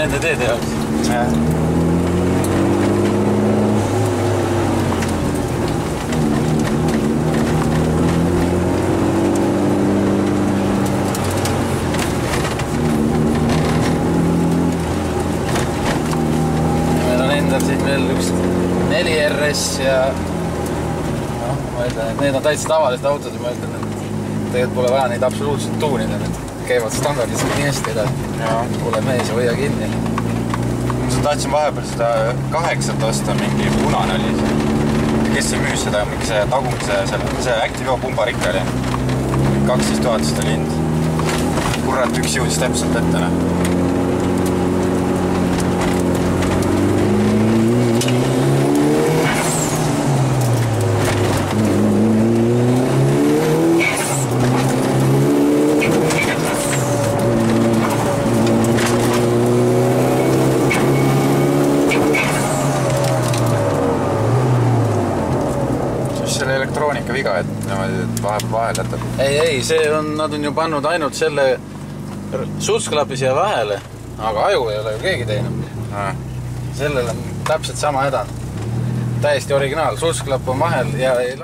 nende teede jaoks. Meil on endal siin veel üks 4RS ja ma ütlen, et need on täitsa tavalised autod ja ma ütlen, et tegelikult pole vaja neid absoluutselt tuunida, need käivad standardiliselt nii hästi edasi. Pole mees ja hoia kinni. Ma tahtsin vahepeal seda 8 osta, mingi punane oli see. Kes see müüs seda, mingi see tagumise, see Activio pumbarikka oli. 12 000 seda lind. Kurrat, üks jõudis täpselt ette. Selle elektroonika viga, et vahel jätab. Ei, see on, nad on ju pannud ainult selle sutsklapi siia vahele, aga aju ei ole ju keegi teinud. Sellel on täpselt sama häda. Täiesti originaal, sutsklapp on vahel ja ei